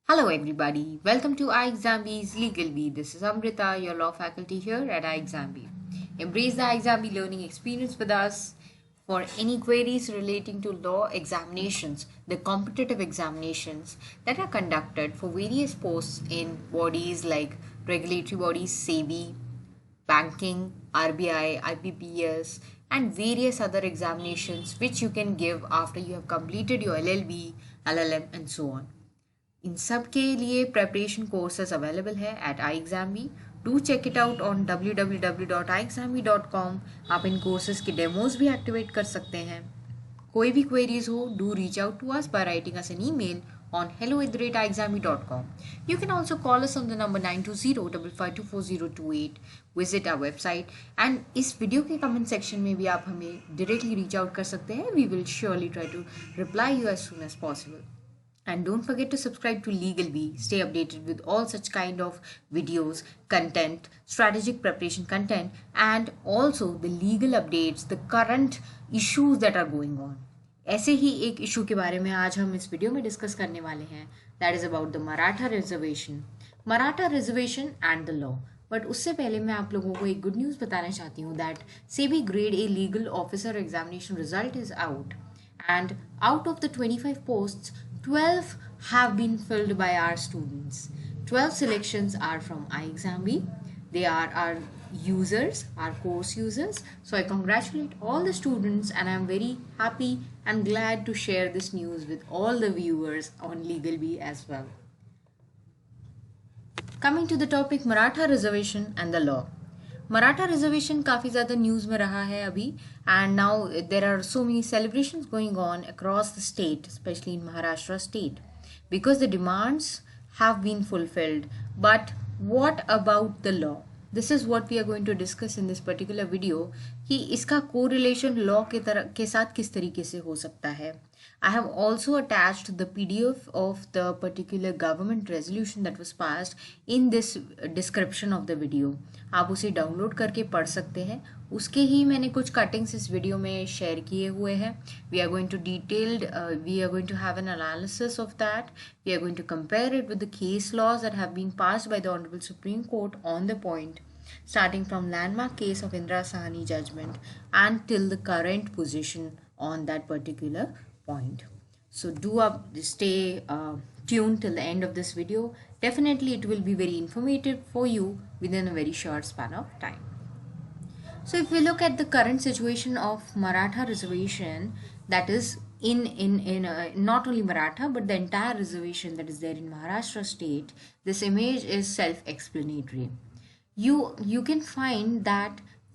Hello, everybody. Welcome to iExamB's Legal Bee. This is Amrita, your law faculty here at iExamB. Embrace the iExamB learning experience with us. For any queries relating to law examinations, the competitive examinations that are conducted for various posts in bodies like regulatory bodies, SEBI, banking, RBI, IPPS, and various other examinations which you can give after you have completed your LLB, LLM, and so on. इन सब के लिए preparation courses available है at iExamB. Do check it out on www.iexamb.com. आप इन courses के demos भी activate कर सकते हैं. कोई भी क्वेरीज हो, do reach out to us by writing us an email on hello@iexamb.com. You can also call us on the number 920-5524028. Visit our website and इस वीडियो के कमेंट सेक्शन में भी आप हमें डायरेक्टली रीच आउट कर सकते हैं. We will surely try to reply you as soon as possible. And don't forget to subscribe to LegalBee. Stay updated with all such kind of videos, content, strategic preparation content, and also the legal updates, the current issues that are going on. ऐसे ही एक issue के बारे में आज हम इस video में discuss करने वाले हैं. That is about the Maratha reservation and the law. But उससे पहले मैं आप लोगों को एक गुड न्यूज़ बताना चाहती हूँ that SEBI grade a legal officer examination result is out. And out of the 25 posts, 12 have been filled by our students. 12 selections are from iExamB. They are our users, our course users. So I congratulate all the students and I'm very happy and glad to share this news with all the viewers on LegalBee as well. Coming to the topic Maratha reservation and the law. Maratha reservation काफ़ी ज़्यादा news में रहा है अभी and now there are so many celebrations going on across the state specially in Maharashtra state because the demands have been fulfilled. But what about the law? This is what we are going to discuss in this particular video कि इसका correlation law के साथ किस तरीके से हो सकता है. I have also attached the PDF of the particular government resolution that was passed in this description of the video. आप उसे डाउनलोड करके पढ़ सकते हैं. उसके ही मैंने कुछ कटिंग्स इस वीडियो में शेयर किए हुए हैं. We are going to have an analysis of that. We are going to compare it with the case laws that have been passed by the Honorable Supreme Court on the point, starting from landmark case of Indira Sahani judgment and till the current position on that particular point. So do stay tuned till the end of this video. Definitely it will be very informative for you within a very short span of time. So if we look at the current situation of Maratha reservation, that is in not only Maratha but the entire reservation that is there in Maharashtra state, this image is self-explanatory. You can find that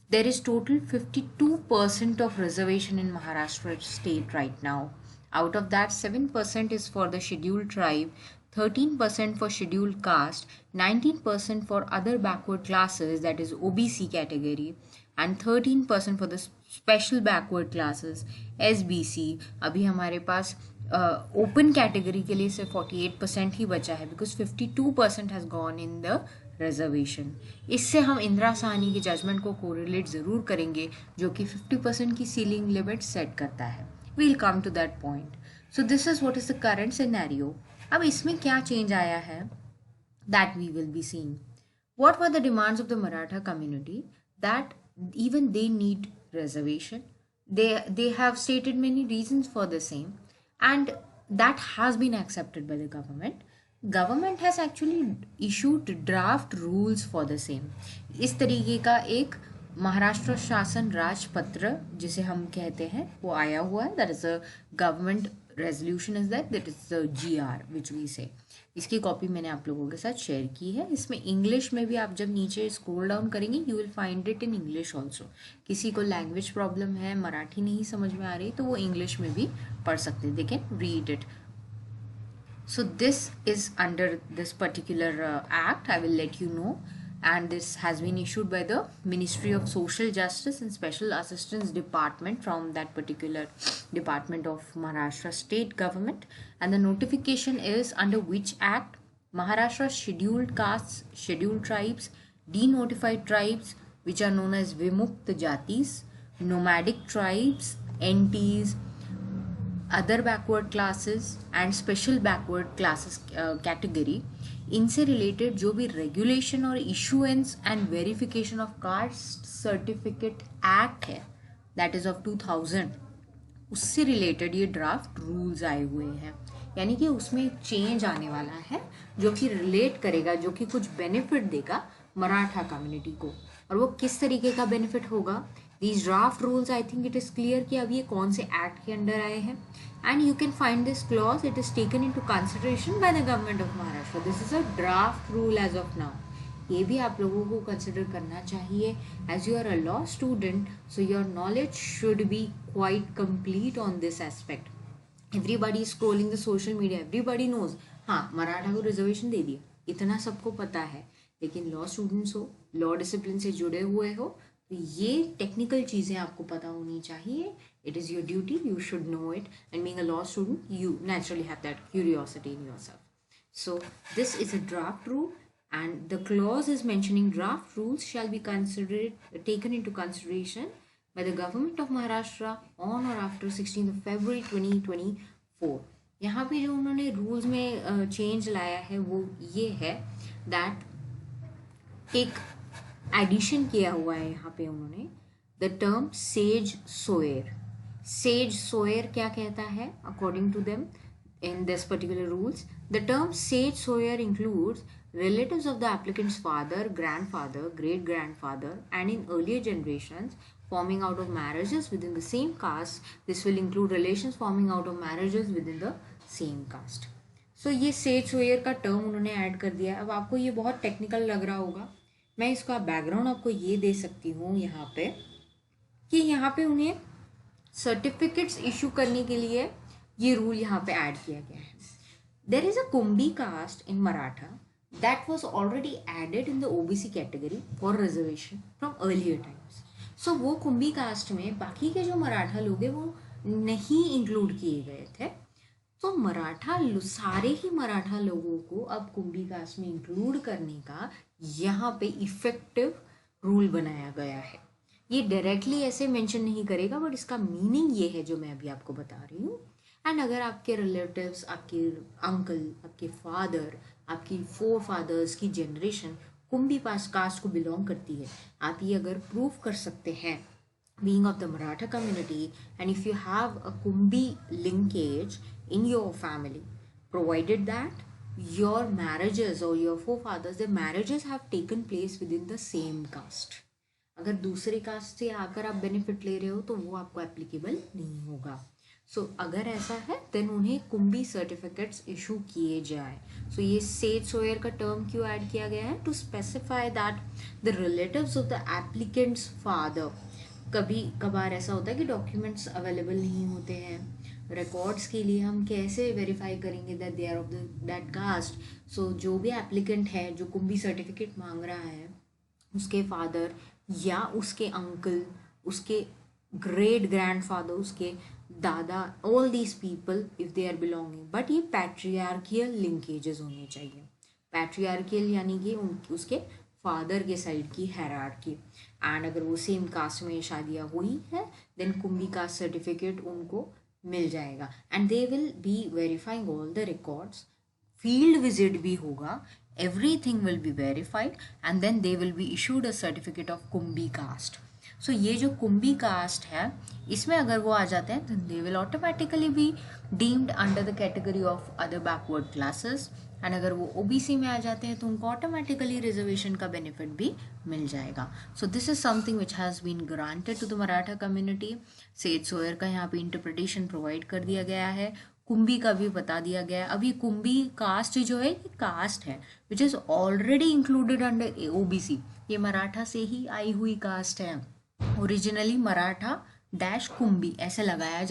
there is total 52% of reservation in Maharashtra state right now. Out of that, 7% is for the scheduled tribe, 13% for scheduled caste, 19% for other backward classes, that is OBC category, and 13% for the special backward classes, SBC. अभी हमारे पास open category के लिए सिर्फ 48% ही बचा है because 52% has gone in the reservation. इससे हम इंदिरा साहनी की जजमेंट को कोरिलेट ज़रूर करेंगे जो कि 50% की सीलिंग लिमिट सेट करता है. We'll come to that point. So this is what is the current scenario. अब इसमें क्या change आया है that we will be seeing. What were the demands of the Maratha community? That even they need reservation. They have stated many reasons for the same, and that has been accepted by the government. Government has actually issued draft rules for the same. इस तरीके का एक महाराष्ट्र शासन राजपत्र जिसे हम कहते हैं वो आया हुआ है. That is a government resolution is that is the GR which we say. इसकी कॉपी मैंने आप लोगों के साथ शेयर की है. इसमें इंग्लिश में भी आप जब नीचे स्क्रॉल डाउन करेंगे you will find it in English also. किसी को लैंग्वेज प्रॉब्लम है, मराठी नहीं समझ में आ रही, तो वो इंग्लिश में भी पढ़ सकते हैं. They can read it. So this is under this particular act. I will let you know. And this has been issued by the Ministry of Social Justice and Special Assistance Department from that particular department of Maharashtra state government. And the notification is under which act? Maharashtra scheduled castes, scheduled tribes, denotified tribes which are known as Vimukt Jatis, nomadic tribes, NTs, other backward classes and special backward classes category, इनसे related जो भी regulation और issuance and verification of caste certificate act है that is of 2000, उससे related ये draft rules आए हुए हैं। यानी कि उसमें एक चेंज आने वाला है जो कि रिलेट करेगा, जो कि कुछ बेनिफिट देगा मराठा कम्युनिटी को। और वो किस तरीके का बेनिफिट होगा, these draft rules, I think it is clear कि अब ये कौन से एक्ट के अंडर आए हैं। And you can find this clause, it is taken in to consideration by the government of Maharashtra. This is a draft rule as of now. ये भी आप लोगों को कंसिडर करना चाहिए as you are a law student, so your knowledge should be quite complete on this aspect. Everybody scrolling the social media, everybody knows, हाँ मराठा को reservation दे दिया, इतना सबको पता है। लेकिन लॉ स्टूडेंट्स हो, लॉ डिसिप्लिन से जुड़े हुए हो, तो ये टेक्निकल चीज़ें आपको पता होनी चाहिए। It is your duty, you should know it, and being a law student you naturally have that curiosity in yourself. So this is a draft rule, and the clause is mentioning draft rules shall be taken into consideration by the government of Maharashtra on or after 16th of February 2024। यहाँ पे जो उन्होंने rules में change लाया है वो ये है दैट एक एडिशन किया हुआ है यहाँ पे उन्होंने, द टर्म सेज सोयर। सेज सोयर क्या कहता है according to them in this particular rules, the term sage sower includes relatives of the applicant's father, grandfather, great grandfather, and in earlier generations forming out of marriages within the same caste. This will include relations forming out of marriages within the same caste. So ये sage sower का term उन्होंने add कर दिया। अब आपको ये बहुत technical लग रहा होगा, मैं इसका बैकग्राउंड आपको ये दे सकती हूँ यहाँ पे कि यहाँ पे उन्हें सर्टिफिकेट्स इशू करने के लिए ये रूल यहाँ पे ऐड किया गया है। There is a Kunbi caste in Maratha that was already added in the OBC category for reservation from earlier times. So वो कुंभी कास्ट में बाकी के जो मराठा लोग हैं वो नहीं इंक्लूड किए गए थे। तो सारे ही मराठा लोगों को अब कुंभी कास्ट में इंक्लूड करने का यहाँ पे इफेक्टिव रूल बनाया गया है। ये डायरेक्टली ऐसे मेंशन नहीं करेगा, बट इसका मीनिंग ये है जो मैं अभी आपको बता रही हूँ। एंड अगर आपके रिलेटिव्स, आपके अंकल, आपके फादर, आपकी फोर फादर्स की जनरेशन कुंभी कास्ट को बिलोंग करती है, आप ये अगर प्रूव कर सकते हैं being of the Maratha community, and if you have a Kumbhi linkage in your family, provided that your marriages or your forefathers, their marriages have taken place within the same caste. अगर दूसरे cast से आकर आप benefit ले रहे हो तो वो आपको एप्लीकेबल नहीं होगा। सो अगर ऐसा है देन उन्हें कुंभी सर्टिफिकेट्स इशू किए जाए। सो ये सेज सोयर का टर्म क्यों ऐड किया गया है, to specify that the relatives of the applicant's father. कभी कभार ऐसा होता है कि डॉक्यूमेंट्स अवेलेबल नहीं होते हैं, रिकॉर्ड्स के लिए हम कैसे वेरीफाई करेंगे that they are of that caste. So जो भी एप्लीकेंट है जो कुंभी सर्टिफिकेट मांग रहा है, उसके फादर या उसके अंकल, उसके ग्रेट ग्रैंडफादर, उसके दादा, all these people if they are belonging, but ये पैट्रियार्कियल लिंकेजेस होने चाहिए। पैट्रियार्कियल यानी कि उसके फादर के साइड की हायरार्की। एंड अगर वो सेम कास्ट में शादियाँ हुई है देन कुंभी कास्ट सर्टिफिकेट उनको मिल जाएगा। And they will B verifying all the records, field visit भी होगा, everything will be verified, and then they will be issued a certificate of Kunbi caste. So ये जो कुंभी कास्ट है इसमें अगर वो आ जाते हैं then they will automatically be deemed under the category of other backward classes, and अगर वो ओबीसी में आ जाते हैं तो उनको ऑटोमेटिकली रिजर्वेशन का बेनिफिट भी मिल जाएगा। So this is something which has been granted to the Maratha community. Sage Soyare का यहाँ पे इंटरप्रिटेशन प्रोवाइड कर दिया गया है, कुंभी का भी बता दिया गया है। अब ये कुंभी कास्ट जो है ये कास्ट है which is already included under OBC, ये मराठा से ही आई हुई कास्ट है। ओरिजिनली मराठा डैश कुंभी ऐसे लगाया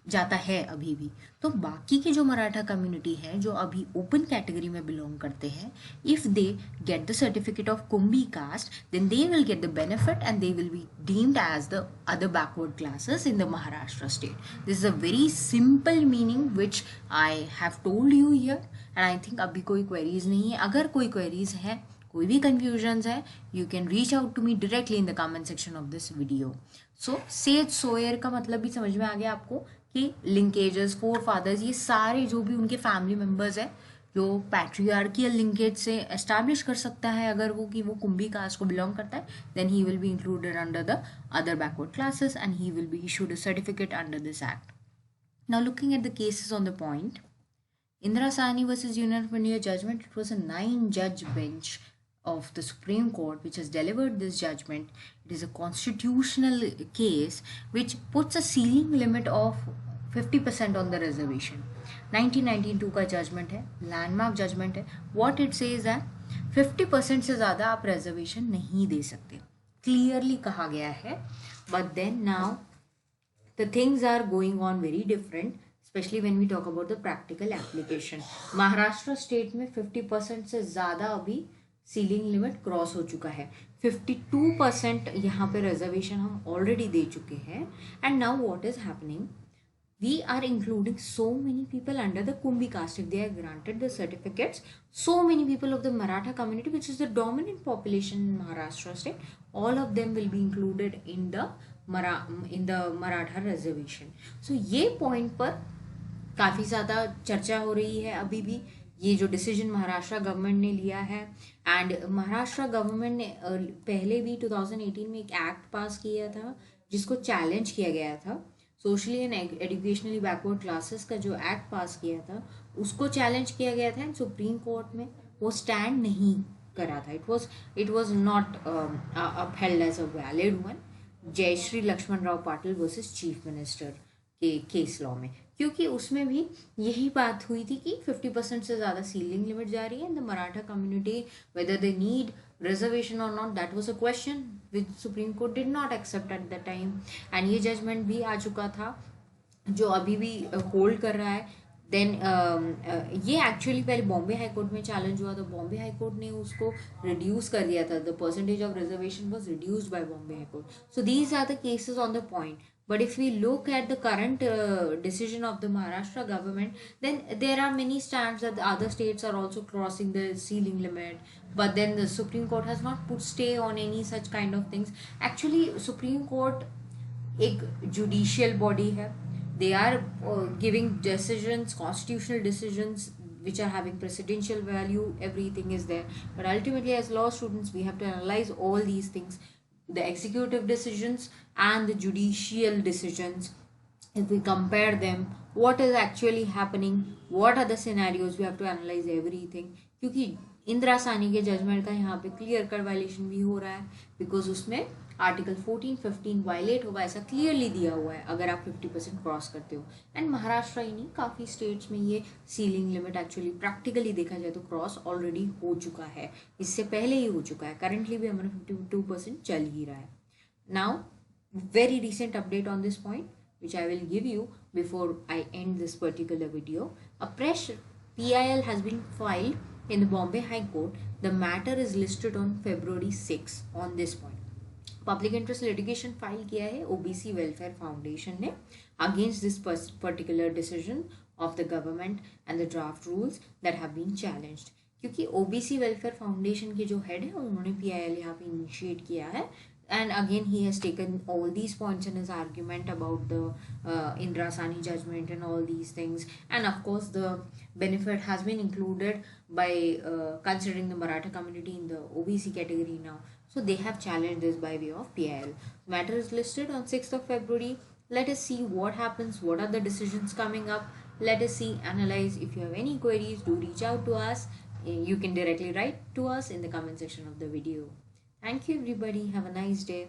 जाता है अभी भी। तो बाकी के जो मराठा कम्युनिटी है जो अभी ओपन कैटेगरी में बिलोंग करते हैं, if they get the certificate of Kunbi caste then they will get the benefit and they will be deemed as the other backward classes in the Maharashtra state. This is a very simple meaning which I have told you here, and I think अभी कोई queries नहीं है। अगर कोई queries है, कोई भी confusions है, you can reach out to me directly in the comment section of this video. So Sage Soyare का मतलब भी समझ में आ गया आपको कि लिंकेजेस, फोर फादर्स, ये सारे जो भी उनके फैमिली मेम्बर्स हैं जो पैट्रियार्कियल लिंकेज से एस्टैब्लिश कर सकता है अगर वो कि वो कुंभी कास्ट को बिलोंग करता है, then he will be included under the other backward classes and he will be issued a certificate under this act. Now looking at the cases on the point, Indira Sahni versus Union of India judgment, it was a 9-judge bench of the Supreme Court which has delivered this judgment. It is a constitutional case which puts a ceiling limit of 50% on the reservation. 1992 का judgement है, landmark judgement है. What it says है, 50% से ज़्यादा आप reservation नहीं दे सकते, clearly कहा गया है. But then now the things are going on very different, especially when we talk about the practical application. Maharashtra state में 50% से ज़्यादा अभी सीलिंग लिमिट क्रॉस हो चुका है. 52% यहाँ पे रिजर्वेशन हम ऑलरेडी दे चुके हैं. And now what is happening, we are including so many people under the Kumbhi caste. If they are granted the certificates, so many people of the Maratha community, which is the dominant population in Maharashtra state, all of them will be included in the Maratha reservation. So ये point पर काफ़ी ज़्यादा चर्चा हो रही है अभी भी. ये जो डिसीजन महाराष्ट्र गवर्नमेंट ने लिया है, एंड महाराष्ट्र गवर्नमेंट ने पहले भी 2018 में एक एक्ट पास किया था जिसको चैलेंज किया गया था. Socially and educationally backward classes का जो एक्ट पास किया था उसको चैलेंज किया गया था एंड सुप्रीम कोर्ट में वो स्टैंड नहीं करा था. It was not upheld as a valid one. Jayashree Laxman Rao Patil versus chief minister के केस लॉ में, क्योंकि उसमें भी यही बात हुई थी कि 50% से ज़्यादा सीलिंग लिमिट जा रही है in the Maratha community, whether they need reservation or not, that was a question which Supreme Court did not accept at that time. and ये जजमेंट भी आ चुका था जो अभी भी होल्ड कर रहा है. देन ये एक्चुअली पहले बॉम्बे हाई कोर्ट में चैलेंज हुआ था. बॉम्बे हाई कोर्ट ने उसको रिड्यूस कर दिया था. The percentage of reservation was reduced by Bombay high court. So these are the cases on the point. But if we look at the current decision of the Maharashtra government, then there are many stands that the other states are also crossing the ceiling limit. But then the Supreme Court has not put stay on any such kind of things. Actually, Supreme Court एक judicial body है. They are giving decisions, constitutional decisions which are having precedential value. Everything is there. But ultimately, as law students, we have to analyze all these things. The executive decisions and the judicial decisions, if we compare them, what is actually happening, what are the scenarios, we have to analyze everything. क्योंकि इंदिरा साहनी के judgement का यहाँ पे clear cut violation भी हो रहा है, because उसमें आर्टिकल 14, 15 वायलेट होगा ऐसा क्लियरली दिया हुआ है अगर आप 50% क्रॉस करते हो. एंड महाराष्ट्र ही नहीं, काफ़ी स्टेट्स में ये सीलिंग लिमिट एक्चुअली प्रैक्टिकली देखा जाए तो क्रॉस ऑलरेडी हो चुका है, इससे पहले ही हो चुका है. करंटली भी हमारा 52% चल ही रहा है. Now very recent update on this point which I will give you before I end this particular video. A fresh PIL has been filed in the Bombay High Court. The matter is listed on February 6 on this point. Public interest litigation file किया है OBC Welfare Foundation ने against this particular decision of the government and the draft rules that have been challenged. क्योंकि OBC Welfare Foundation के जो head है उन्होंने PIL यहाँ पे इनिशिएट किया है. And again, he has taken all these points in his argument about the Indira Sahni judgment and all these things. And of course, the benefit has been included by considering the Maratha community in the OBC category now. So they have challenged this by way of PIL. Matter is listed on 6th of February. Let us see what happens. What are the decisions coming up? Let us see, analyze. If you have any queries, do reach out to us. You can directly write to us in the comment section of the video. Thank you everybody. Have a nice day.